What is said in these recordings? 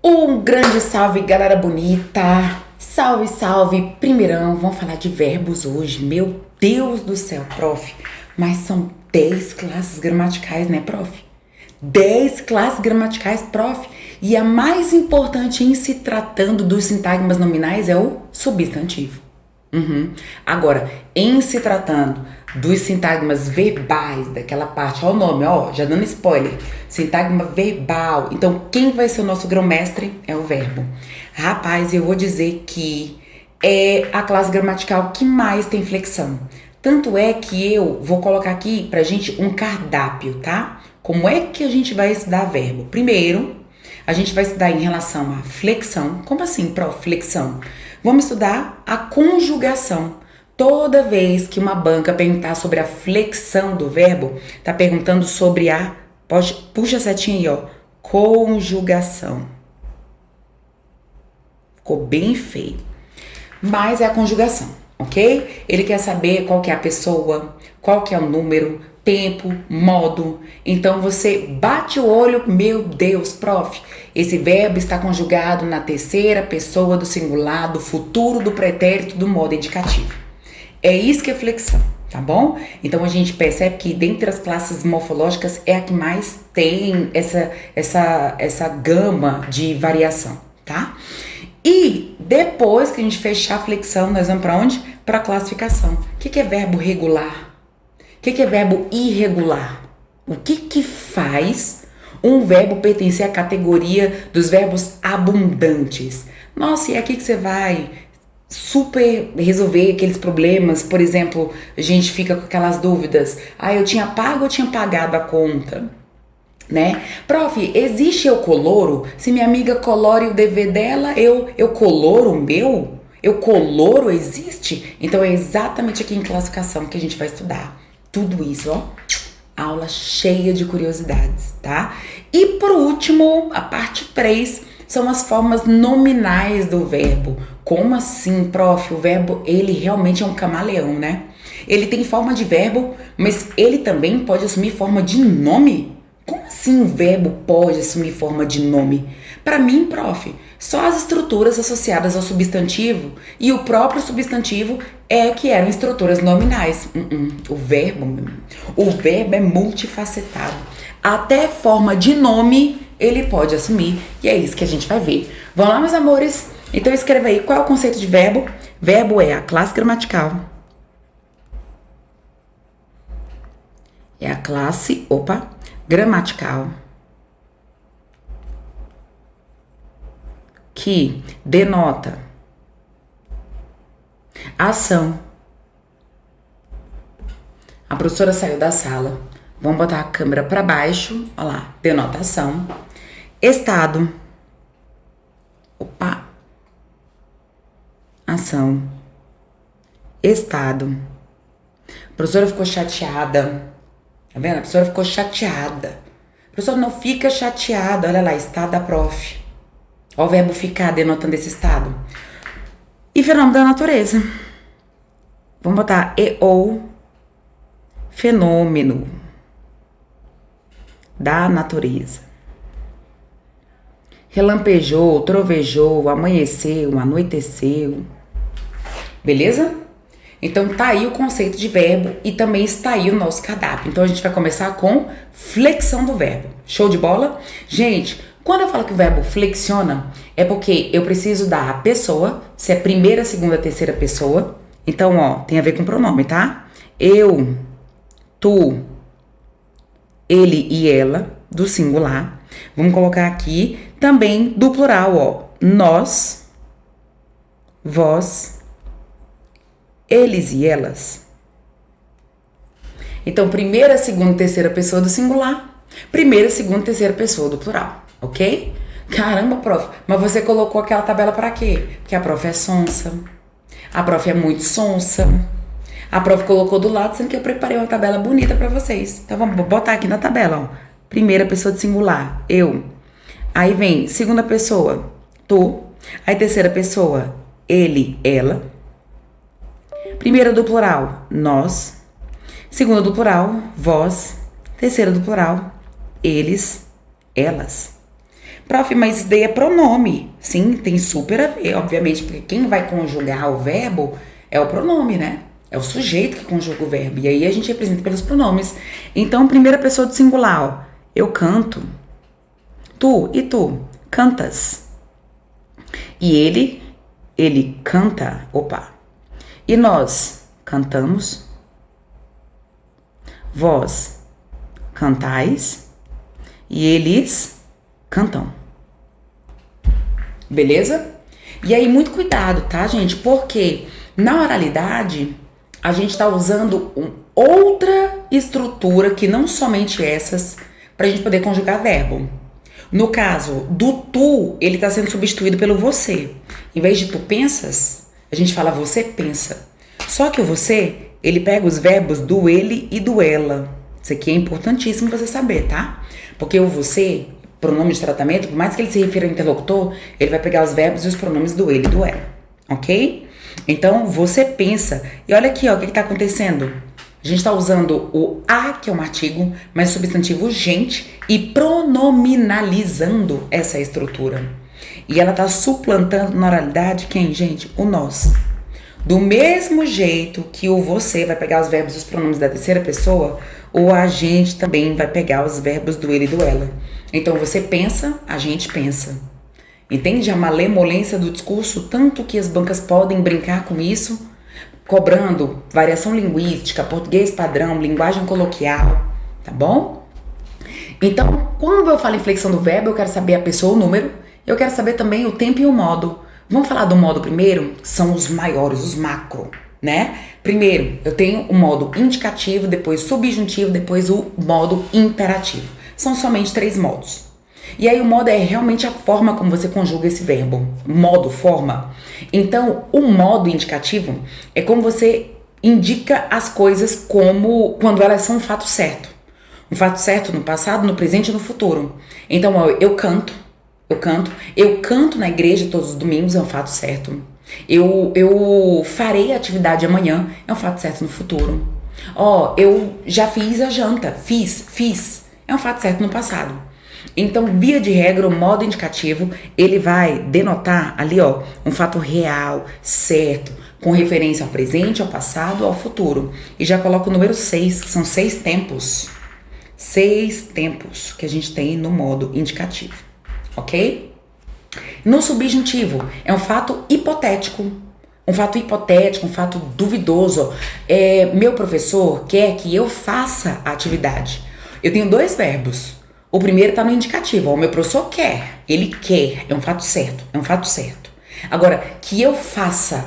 Um grande salve, galera bonita! Salve, salve! Primeirão, vamos falar de verbos hoje. Meu Deus do céu, prof. Mas são 10 classes gramaticais, né, prof? 10 classes gramaticais, prof. E a mais importante em se tratando dos sintagmas nominais é o substantivo. Agora, em se tratando dos sintagmas verbais, daquela parte, ó o nome, ó, já dando spoiler, sintagma verbal. Então, quem vai ser o nosso grão-mestre é o verbo. Rapaz, eu vou dizer que é a classe gramatical que mais tem flexão. Tanto é que eu vou colocar aqui pra gente um cardápio, tá? Como é que a gente vai estudar verbo? Primeiro, a gente vai estudar em relação à flexão. Como assim, prof, flexão? Vamos estudar a conjugação. Toda vez que uma banca perguntar sobre a flexão do verbo, tá perguntando sobre a, puxa a setinha aí, ó, conjugação. Ficou bem feio. Mas é a conjugação, ok? Ele quer saber qual que é a pessoa, qual que é o número, tempo, modo. Então você bate o olho, meu Deus, prof, esse verbo está conjugado na terceira pessoa do singular, do futuro, do pretérito, do modo indicativo. É isso que é flexão, tá bom? Então a gente percebe que dentre as classes morfológicas é a que mais tem essa gama de variação, tá? E depois que a gente fechar a flexão, nós vamos para onde? Para a classificação. O que é verbo regular? O que é verbo irregular? O que faz um verbo pertencer à categoria dos verbos abundantes? Nossa, e é aqui que você vai super resolver aqueles problemas. Por exemplo, a gente fica com aquelas dúvidas. Ah, eu tinha pago ou tinha pagado a conta? Né? Prof, existe eu coloro? Se minha amiga colore o dever dela, eu coloro o meu? Eu coloro existe? Então é exatamente aqui em classificação que a gente vai estudar tudo isso, ó. Aula cheia de curiosidades, tá? E por último, a parte 3 são as formas nominais do verbo. Como assim, prof? O verbo, ele realmente é um camaleão, né? Ele tem forma de verbo, mas ele também pode assumir forma de nome? Como assim o verbo pode assumir forma de nome? Para mim, prof, só as estruturas associadas ao substantivo e o próprio substantivo é que eram estruturas nominais. O verbo é multifacetado. Até forma de nome ele pode assumir e é isso que a gente vai ver. Vamos lá, meus amores? Então escreva aí qual é o conceito de verbo. Verbo é a classe gramatical. É a classe, gramatical que denota ação. A professora saiu da sala. Vamos botar a câmera para baixo. Olha lá, denota ação. Estado. Ação. Estado. A professora ficou chateada. Tá vendo? A professora ficou chateada. A professora não fica chateada. Olha lá, estado da prof. Ó o verbo ficar denotando esse estado. E fenômeno da natureza. Vamos botar e ou fenômeno da natureza. Relampejou, trovejou, amanheceu, anoiteceu. Beleza? Então tá aí o conceito de verbo e também está aí o nosso cardápio. Então a gente vai começar com flexão do verbo. Show de bola? Gente, quando eu falo que o verbo flexiona, é porque eu preciso dar a pessoa, se é primeira, segunda, terceira pessoa. Então, ó, tem a ver com pronome, tá? Eu, tu, ele e ela, do singular. Vamos colocar aqui também do plural, ó. Nós, vós, eles e elas. Então, primeira, segunda, terceira pessoa do singular. Primeira, segunda, terceira pessoa do plural, ok? Caramba, prof, mas você colocou aquela tabela pra quê? Porque a prof é sonsa. A prof é muito sonsa. A prof colocou do lado, sendo que eu preparei uma tabela bonita pra vocês. Então, vamos botar aqui na tabela, ó. Primeira pessoa de singular, eu. Aí vem segunda pessoa, tu. Aí terceira pessoa, ele, ela. Primeira do plural, nós. Segunda do plural, vós. Terceira do plural, eles, elas. Prof, mas isso daí é pronome. Sim, tem super a ver, obviamente, porque quem vai conjugar o verbo é o pronome, né? É o sujeito que conjuga o verbo. E aí a gente representa pelos pronomes. Então, primeira pessoa do singular, ó. Eu canto. Tu e tu cantas. E ele canta. Opa. E nós cantamos. Vós cantais. E eles cantam. Beleza? E aí, muito cuidado, tá, gente? Porque na oralidade, a gente tá usando outra estrutura que não somente essas, pra gente poder conjugar verbo. No caso do tu, ele tá sendo substituído pelo você. Em vez de tu pensas, a gente fala você pensa. Só que o você, ele pega os verbos do ele e do ela. Isso aqui é importantíssimo você saber, tá? Porque o você, pronome de tratamento, por mais que ele se refira ao interlocutor, ele vai pegar os verbos e os pronomes do ele e do ela, ok? Então, você pensa. E olha aqui, ó, o que tá acontecendo? A gente tá usando o a, que é um artigo, mas substantivo gente, e pronominalizando essa estrutura. E ela tá suplantando na oralidade quem, gente? O nós. Do mesmo jeito que o você vai pegar os verbos e os pronomes da terceira pessoa, o a gente também vai pegar os verbos do ele e do ela. Então, você pensa, a gente pensa. Entende a malemolência do discurso? Tanto que as bancas podem brincar com isso, cobrando variação linguística, português padrão, linguagem coloquial, tá bom? Então, quando eu falo em flexão do verbo, eu quero saber a pessoa, o número, eu quero saber também o tempo e o modo. Vamos falar do modo primeiro, que são os maiores, os macro, né? Primeiro, eu tenho o modo indicativo, depois subjuntivo, depois o modo imperativo. São somente 3 modos. E aí o modo é realmente a forma como você conjuga esse verbo. Modo, forma. Então, o modo indicativo é como você indica as coisas como quando elas são um fato certo. Um fato certo no passado, no presente e no futuro. Então, eu canto na igreja todos os domingos, é um fato certo. Eu farei a atividade amanhã, é um fato certo no futuro. Eu já fiz a janta, fiz, é um fato certo no passado. Então, via de regra, o modo indicativo, ele vai denotar ali, ó, um fato real, certo, com referência ao presente, ao passado, ao futuro. E já coloco o número 6, que são 6 tempos. 6 tempos que a gente tem no modo indicativo, ok? No subjuntivo, é um fato hipotético. Um fato duvidoso. Meu professor quer que eu faça a atividade. Eu tenho 2 verbos. O primeiro tá no indicativo, o meu professor quer, ele quer, é um fato certo. Agora, que eu faça,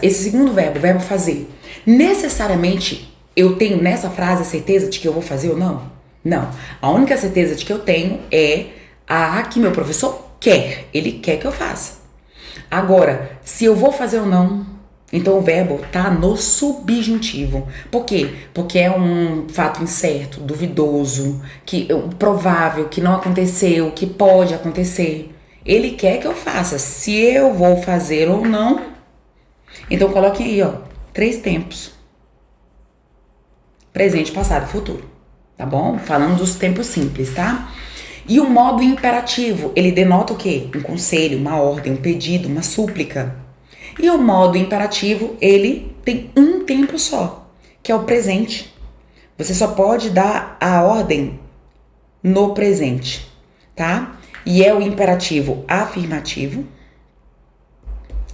esse segundo verbo, o verbo fazer, necessariamente eu tenho nessa frase a certeza de que eu vou fazer ou não? Não, a única certeza de que eu tenho é a que meu professor quer, ele quer que eu faça. Agora, se eu vou fazer ou não, então o verbo tá no subjuntivo. Por quê? Porque é um fato incerto, duvidoso, provável, que não aconteceu, que pode acontecer. Ele quer que eu faça. Se eu vou fazer ou não, então coloquem aí, ó, 3 tempos. Presente, passado e futuro. Tá bom? Falando dos tempos simples, tá? E o modo imperativo, ele denota o quê? Um conselho, uma ordem, um pedido, uma súplica. E o modo imperativo, ele tem um tempo só, que é o presente. Você só pode dar a ordem no presente, tá? E é o imperativo afirmativo.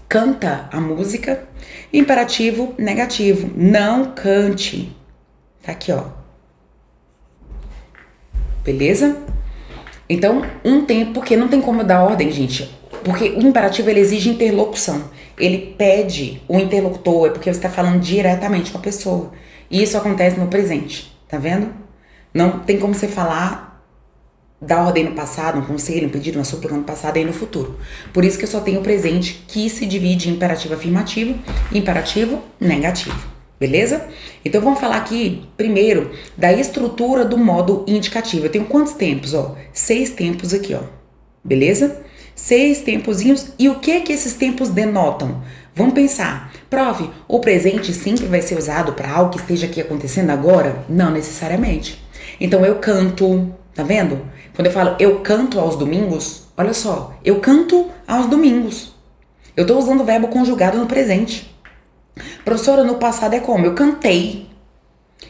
Canta a música. Imperativo negativo. Não cante. Tá aqui, ó. Beleza? Então, um tempo, porque não tem como dar ordem, gente. Porque o imperativo, ele exige interlocução. Ele pede o interlocutor, é porque você está falando diretamente com a pessoa. E isso acontece no presente, tá vendo? Não tem como você falar, dar ordem no passado, um conselho, um pedido, uma súplica no passado e no futuro. Por isso que eu só tenho o presente, que se divide em imperativo afirmativo e imperativo negativo. Beleza? Então vamos falar aqui, primeiro, da estrutura do modo indicativo. Eu tenho quantos tempos? 6 tempos aqui, ó. Beleza? 6 tempozinhos. E o que esses tempos denotam? Vamos pensar. Prof, o presente sempre vai ser usado para algo que esteja aqui acontecendo agora? Não necessariamente. Então eu canto, tá vendo? Quando eu falo eu canto aos domingos, olha só, eu canto aos domingos. Eu tô usando o verbo conjugado no presente. Professora, no passado é como? Eu cantei.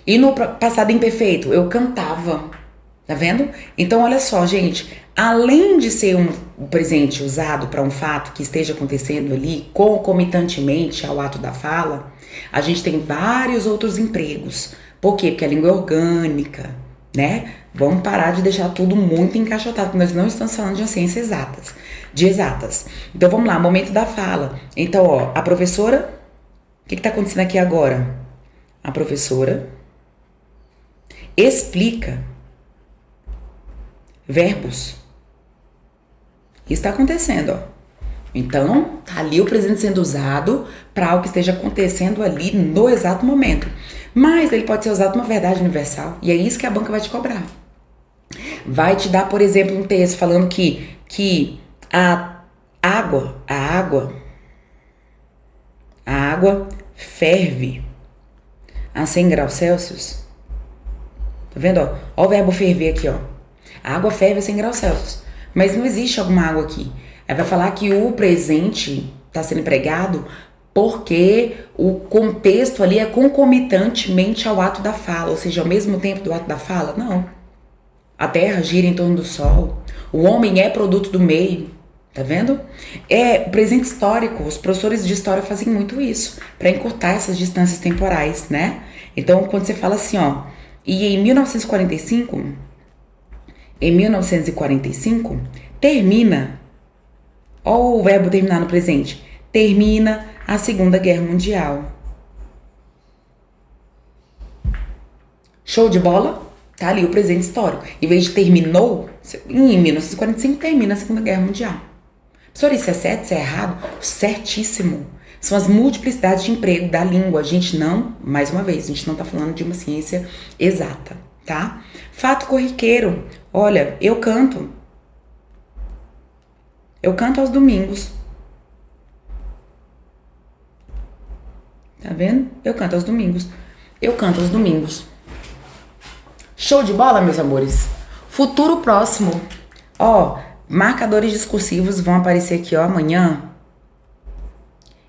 E no passado imperfeito, eu cantava. Tá vendo? Então, olha só, gente. Além de ser um presente usado para um fato que esteja acontecendo ali, concomitantemente ao ato da fala, a gente tem vários outros empregos. Por quê? Porque a língua é orgânica, né? Vamos parar de deixar tudo muito encaixotado, porque nós não estamos falando de ciências exatas, de exatas. Então, vamos lá, momento da fala. Então, ó, a professora... O que tá acontecendo aqui agora? A professora explica verbos. Isso tá acontecendo, ó. Então, tá ali o presente sendo usado para algo que esteja acontecendo ali no exato momento. Mas ele pode ser usado como uma verdade universal. E é isso que a banca vai te cobrar. Vai te dar, por exemplo, um texto falando que a água ferve a 100 graus Celsius. Tá vendo, ó? Ó o verbo ferver aqui, ó. A água ferve a 100 graus Celsius. Mas não existe alguma água aqui. Aí vai falar que o presente está sendo empregado porque o contexto ali é concomitantemente ao ato da fala. Ou seja, ao mesmo tempo do ato da fala? Não. A Terra gira em torno do Sol. O homem é produto do meio. Tá vendo? É presente histórico. Os professores de história fazem muito isso para encurtar essas distâncias temporais, né? Então, quando você fala assim, ó, e em 1945, termina, ó o verbo terminar no presente, termina a Segunda Guerra Mundial. Show de bola? Tá ali o presente histórico. Em vez de terminou, em 1945 termina a Segunda Guerra Mundial. Professor, isso é certo? Isso é errado? Certíssimo. São as multiplicidades de emprego da língua. A gente não, mais uma vez, a gente não tá falando de uma ciência exata, tá? Fato corriqueiro. Olha, eu canto. Eu canto aos domingos. Tá vendo? Eu canto aos domingos. Eu canto aos domingos. Show de bola, meus amores? Futuro próximo. Ó, marcadores discursivos vão aparecer aqui, ó, amanhã.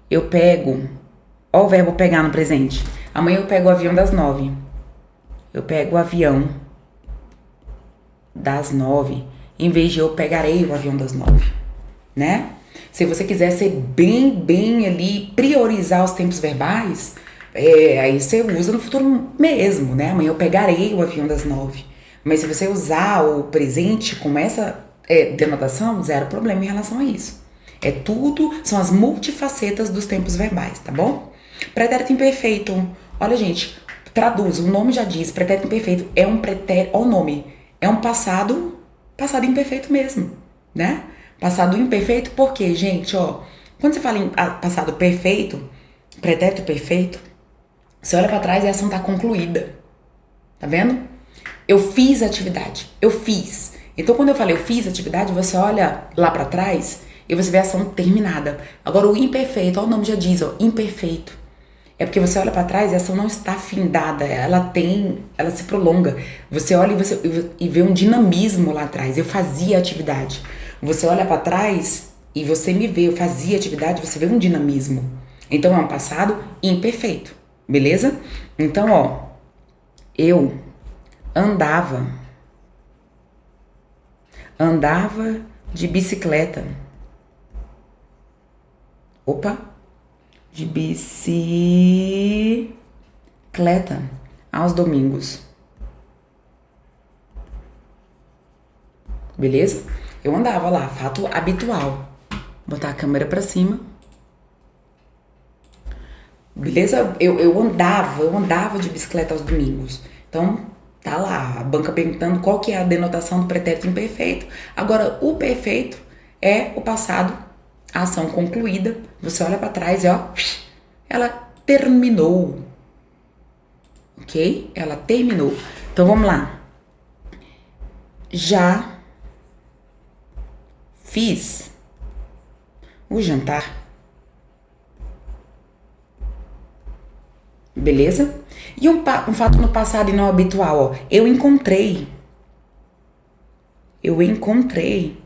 Eu pego, ó o verbo pegar no presente. Amanhã eu pego o avião das 9. Eu pego o avião das 9, em vez de eu pegarei o avião das 9, né? Se você quiser ser bem ali, priorizar os tempos verbais, aí você usa no futuro mesmo, né? Amanhã eu pegarei o avião das 9. Mas se você usar o presente com essa denotação, zero problema em relação a isso. É tudo, são as multifacetas dos tempos verbais, tá bom? Pretérito imperfeito. Olha, gente, traduz, o nome já diz, pretérito imperfeito é um pretérito, olha o nome, é um passado imperfeito mesmo, né? Passado imperfeito, por quê, gente? Ó, quando você fala em passado perfeito, pretérito perfeito, você olha pra trás e a ação tá concluída. Tá vendo? Eu fiz a atividade. Eu fiz. Então, quando eu falei eu fiz a atividade, você olha lá pra trás e você vê a ação terminada. Agora, o imperfeito, ó, o nome já diz, ó, imperfeito. É porque você olha pra trás e a ação não está findada, ela se prolonga. Você olha e vê um dinamismo lá atrás. Eu fazia a atividade. Você olha pra trás e você me vê, eu fazia a atividade, você vê um dinamismo. Então, é um passado imperfeito, beleza? Então, ó, eu andava de bicicleta. Opa! De bicicleta aos domingos. Beleza? Eu andava lá, fato habitual. Botar a câmera pra cima. Beleza? Eu andava de bicicleta aos domingos. Então, tá lá, a banca perguntando qual que é a denotação do pretérito imperfeito. Agora, o perfeito é o passado, a ação concluída. Você olha pra trás e ó, ela terminou. Ok? Ela terminou. Então, vamos lá. Já fiz o jantar. Beleza? E um fato no passado e não habitual, ó. Eu encontrei eu encontrei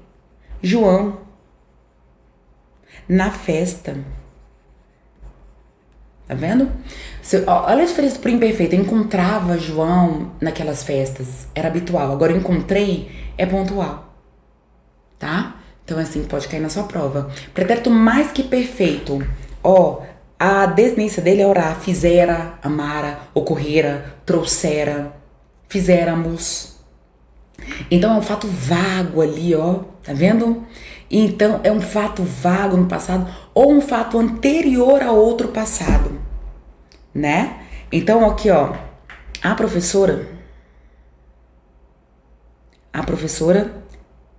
João na festa. Tá vendo? Olha a diferença pro imperfeito. Eu encontrava João naquelas festas. Era habitual. Agora eu encontrei é pontual. Tá? Então assim, pode cair na sua prova. Pretérito mais que perfeito. A descendência dele é orar. Fizera, amara, ocorrera, trouxera, fizéramos. Então é um fato vago ali, tá vendo? Então é um fato vago no passado ou um fato anterior a outro passado, né? Então aqui, a professora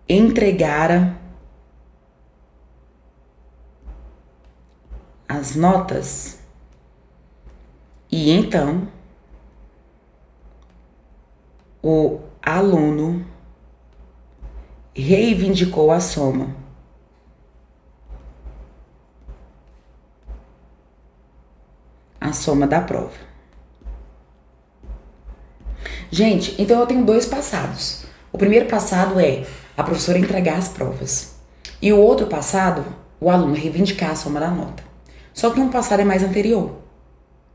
entregara as notas e então o aluno reivindicou a soma. A soma da prova. Gente, então eu tenho 2 passados. O primeiro passado é a professora entregar as provas. E o outro passado, o aluno reivindicar a soma da nota. Só que um passado é mais anterior,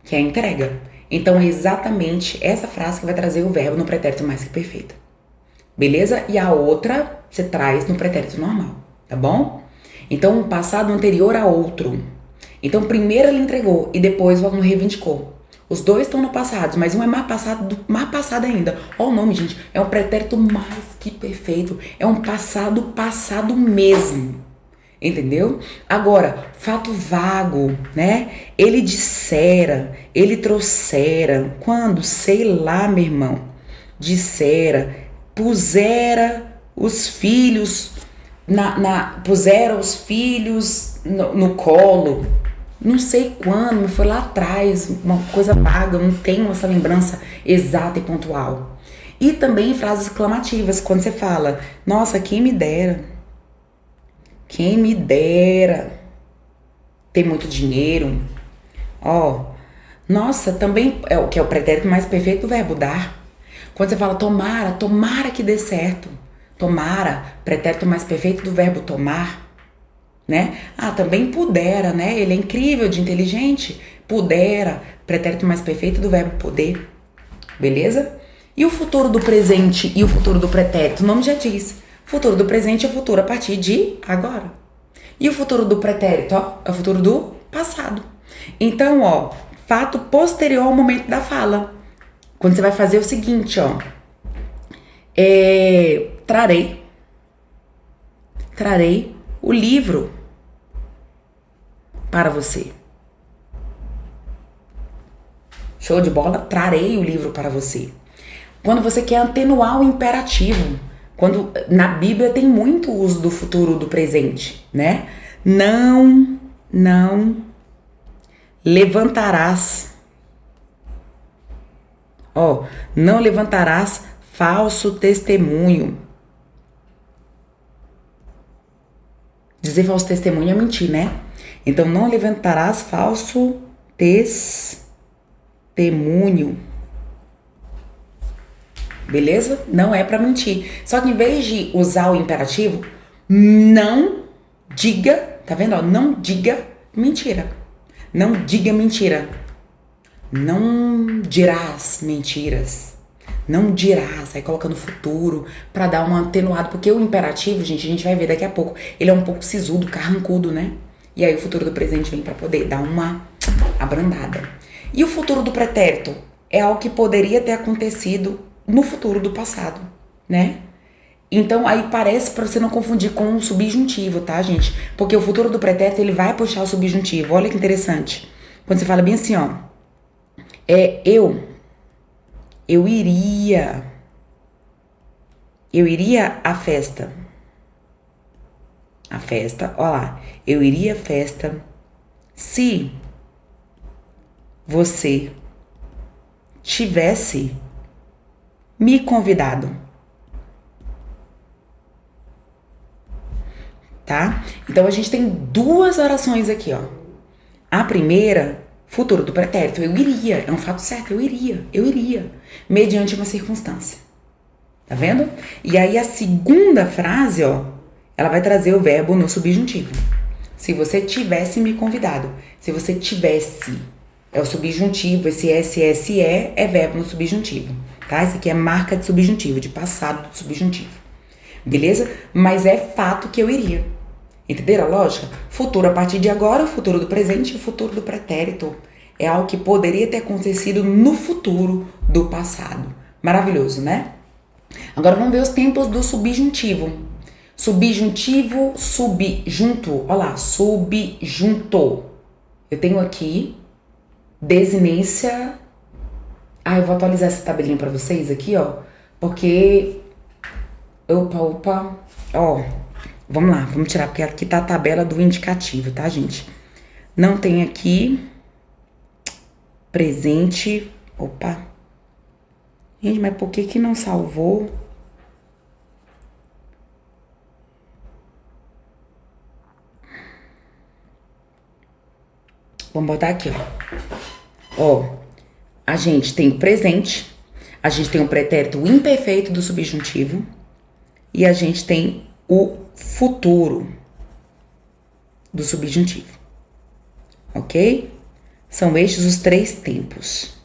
que é a entrega. Então é exatamente essa frase que vai trazer o verbo no pretérito mais que perfeito. Beleza? E a outra você traz no pretérito normal, tá bom? Então um passado anterior a outro. Então primeiro ele entregou e depois o aluno reivindicou. Os dois estão no passado, mas um é mais passado ainda. Olha o nome, gente. É um pretérito mais que perfeito. É um passado mesmo. Entendeu? Agora, fato vago, né? Ele dissera, ele trouxera. Quando? Sei lá, meu irmão. Dissera, pusera os filhos puseram os filhos no colo. Não sei quando, mas foi lá atrás, uma coisa vaga, eu não tenho essa lembrança exata e pontual. E também frases exclamativas, quando você fala, nossa, quem me dera ter muito dinheiro. Nossa, também é o que é o pretérito mais perfeito do verbo dar. Quando você fala tomara que dê certo. Tomara, pretérito mais perfeito do verbo tomar. Né? Também pudera, né? Ele é incrível de inteligente. Pudera, pretérito mais perfeito do verbo poder. Beleza? E o futuro do presente e o futuro do pretérito? O nome já diz. Futuro do presente é futuro a partir de agora. E o futuro do pretérito, é o futuro do passado. Então, fato posterior ao momento da fala. Quando você vai fazer o seguinte, trarei o livro para você. Show de bola? Trarei o livro para você. Quando você quer atenuar o imperativo, quando na Bíblia tem muito uso do futuro do presente, né? Não levantarás. Não levantarás falso testemunho. Dizer falso testemunho é mentir, né? Então, não levantarás falso testemunho. Beleza? Não é pra mentir. Só que em vez de usar o imperativo, não diga, tá vendo? Não diga mentira. Não diga mentira. Não dirás mentiras. Não dirás, aí coloca no futuro pra dar uma atenuada, porque o imperativo, gente, a gente vai ver daqui a pouco, ele é um pouco sisudo, carrancudo, né? E aí o futuro do presente vem pra poder dar uma abrandada. E o futuro do pretérito é algo que poderia ter acontecido no futuro do passado, né? Então aí parece pra você não confundir com o subjuntivo, tá, gente? Porque o futuro do pretérito, ele vai puxar o subjuntivo. Olha que interessante. Quando você fala bem assim, eu iria à festa. A festa, ó lá. Eu iria à festa se você tivesse me convidado. Tá? Então a gente tem 2 orações aqui, A primeira, futuro do pretérito, eu iria, é um fato certo, eu iria, mediante uma circunstância. Tá vendo? E aí a segunda frase, ó, ela vai trazer o verbo no subjuntivo. Se você tivesse me convidado. Se você tivesse, é o subjuntivo. Esse SSE é verbo no subjuntivo, tá? Esse aqui é marca de subjuntivo, de passado do subjuntivo. Beleza? Mas é fato que eu iria. Entenderam a lógica? Futuro a partir de agora, o futuro do presente e o futuro do pretérito. É algo que poderia ter acontecido no futuro do passado. Maravilhoso, né? Agora vamos ver os tempos do subjuntivo. Subjuntivo, subjunto. Olha lá, subjunto. Eu tenho aqui desinência. Eu vou atualizar essa tabelinha pra vocês aqui, ó. Porque... Opa. Ó, vamos lá, vamos tirar. Porque aqui tá a tabela do indicativo, tá, gente? Não tem aqui... Presente... Opa. Gente, mas por que não salvou? Vamos botar aqui, ó. A gente tem o presente, a gente tem o pretérito imperfeito do subjuntivo e a gente tem o futuro do subjuntivo, ok? São estes os três tempos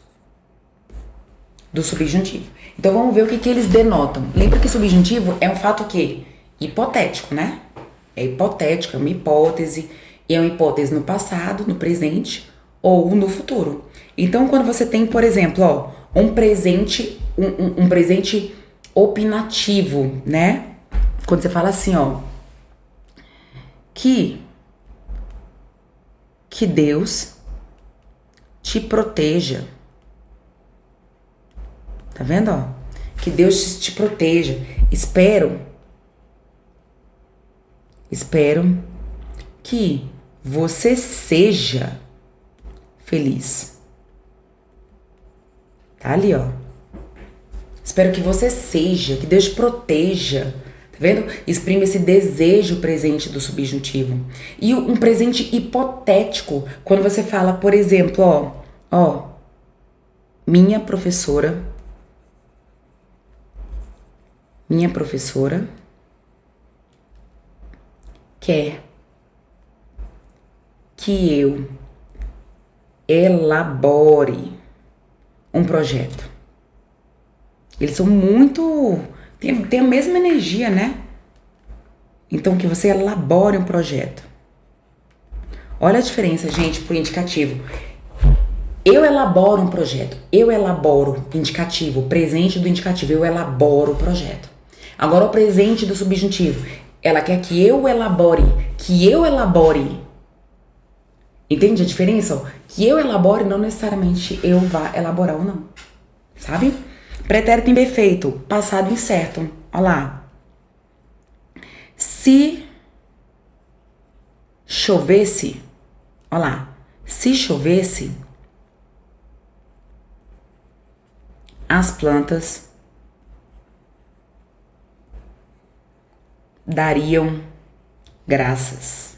do subjuntivo. Então vamos ver o que eles denotam. Lembra que subjuntivo é um fato o quê? Hipotético, né? É hipotético, é uma hipótese. E é uma hipótese no passado, no presente ou no futuro. Então quando você tem, por exemplo, ó, um presente opinativo, né? Quando você fala assim, ó, que Deus te proteja. Tá vendo, ó? Que Deus te proteja. Espero que você seja feliz. Tá ali, ó. Espero que você seja, que Deus te proteja. Tá vendo? Exprime esse desejo presente do subjuntivo. E um presente hipotético, quando você fala, por exemplo, ó, minha professora quer que eu elabore um projeto. Eles são muito... Tem a mesma energia, né? Então, que você elabore um projeto. Olha a diferença, gente, pro indicativo. Eu elaboro um projeto. Eu elaboro indicativo. Presente do indicativo. Eu elaboro o projeto. Agora, o presente do subjuntivo. Ela quer que eu elabore. Que eu elabore. Entende a diferença? Que eu elabore, não necessariamente eu vá elaborar ou não. Sabe? Pretérito imperfeito, passado incerto. Olha lá. Se chovesse, olha lá. Se chovesse, as plantas dariam graças.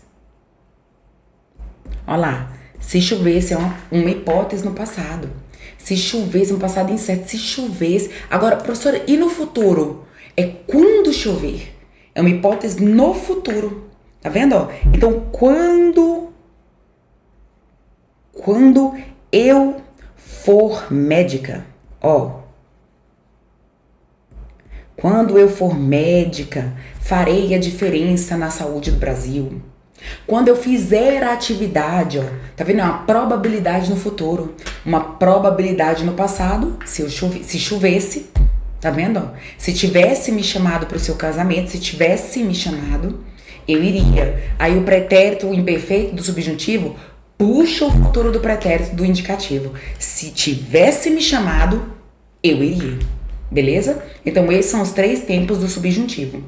Olha lá. Se chovesse é uma hipótese no passado. Se chovesse, um passado incerto, se chovesse. Agora, professora, e no futuro? É quando chover. É uma hipótese no futuro. Tá vendo, ó? Então, quando eu for médica, ó. Quando eu for médica, farei a diferença na saúde do Brasil. Quando eu fizer a atividade, ó, tá vendo? É uma probabilidade no futuro, uma probabilidade no passado, se chovesse, tá vendo? Ó? Se tivesse me chamado pro seu casamento, se tivesse me chamado, eu iria. Aí o pretérito imperfeito do subjuntivo puxa o futuro do pretérito do indicativo. Se tivesse me chamado, eu iria. Beleza? Então esses são os três tempos do subjuntivo.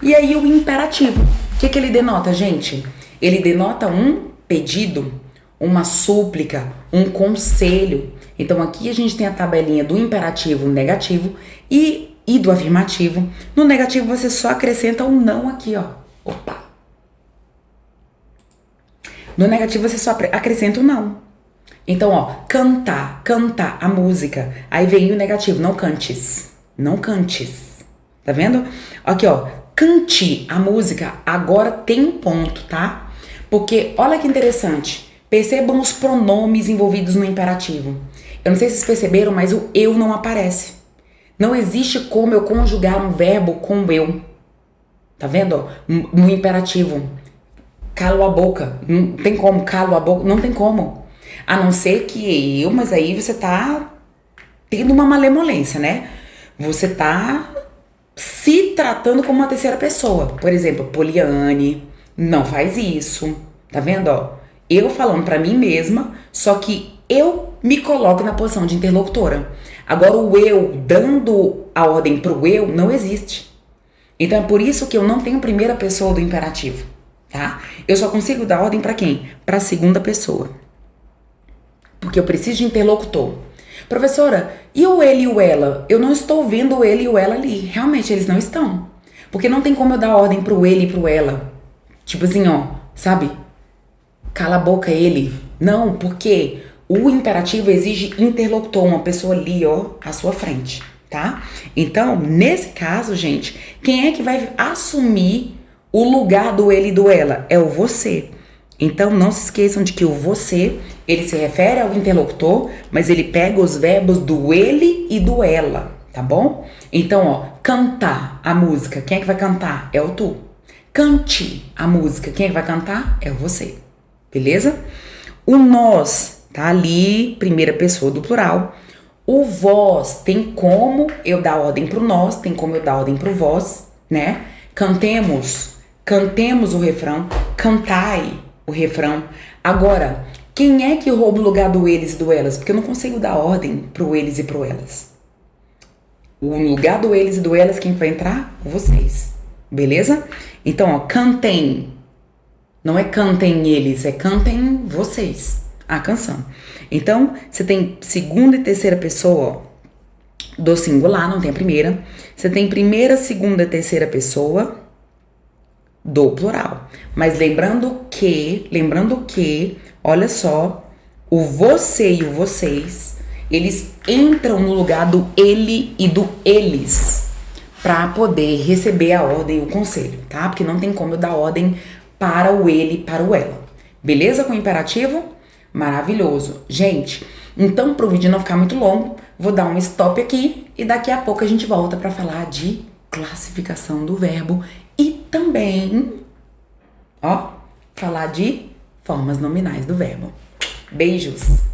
E aí o imperativo, o que ele denota, gente? Ele denota um pedido, uma súplica, um conselho. Então aqui a gente tem a tabelinha do imperativo negativo e do afirmativo. No negativo você só acrescenta um não aqui, ó. Opa! No negativo você só acrescenta um não. Então, ó, cantar a música. Aí vem o negativo, não cantes. Não cantes. Tá vendo? Aqui, ó. Cante a música agora tem um ponto, tá? Porque olha que interessante. Percebam os pronomes envolvidos no imperativo. Eu não sei se vocês perceberam, mas o eu não aparece. Não existe como eu conjugar um verbo com o eu. Tá vendo? Ó? No imperativo. Calo a boca. Não tem como. Calo a boca. Não tem como. A não ser que eu, mas aí você tá tendo uma malemolência, né? Você tá se tratando como uma terceira pessoa. Por exemplo, Poliane, não faz isso. Tá vendo, ó? Eu falando pra mim mesma, só que eu me coloco na posição de interlocutora. Agora o eu dando a ordem pro eu não existe. Então é por isso que eu não tenho primeira pessoa do imperativo, tá? Eu só consigo dar ordem pra quem? Pra segunda pessoa. Porque eu preciso de interlocutor. Professora, e o ele e o ela? Eu não estou vendo o ele e o ela ali. Realmente, eles não estão. Porque não tem como eu dar ordem pro ele e pro ela. Tipo assim, ó, sabe? Cala a boca ele. Não, porque o imperativo exige interlocutor, uma pessoa ali, ó, à sua frente, tá? Então, nesse caso, gente, quem é que vai assumir o lugar do ele e do ela? É o você. Então, não se esqueçam de que o você, ele se refere ao interlocutor, mas ele pega os verbos do ele e do ela, tá bom? Então, ó, cantar a música, quem é que vai cantar? É o tu. Cante a música, quem é que vai cantar? É o você, beleza? O nós tá ali, primeira pessoa do plural. O vós tem como eu dar ordem pro nós, tem como eu dar ordem pro vós, né? Cantemos o refrão, cantai o refrão. Agora, quem é que rouba o lugar do eles e do elas? Porque eu não consigo dar ordem pro eles e pro elas. O lugar do eles e do elas, quem vai entrar? Vocês. Beleza? Então, ó, cantem. Não é cantem eles, é cantem vocês. A canção. Então, você tem segunda e terceira pessoa, ó, do singular, não tem a primeira. Você tem primeira, segunda e terceira pessoa do plural. Mas lembrando que, olha só, o você e o vocês, eles entram no lugar do ele e do eles para poder receber a ordem e o conselho, tá? Porque não tem como eu dar ordem para o ele e para o ela. Beleza com o imperativo? Maravilhoso. Gente, então pro vídeo não ficar muito longo, vou dar um stop aqui e daqui a pouco a gente volta para falar de classificação do verbo e também, ó, falar de formas nominais do verbo. Beijos!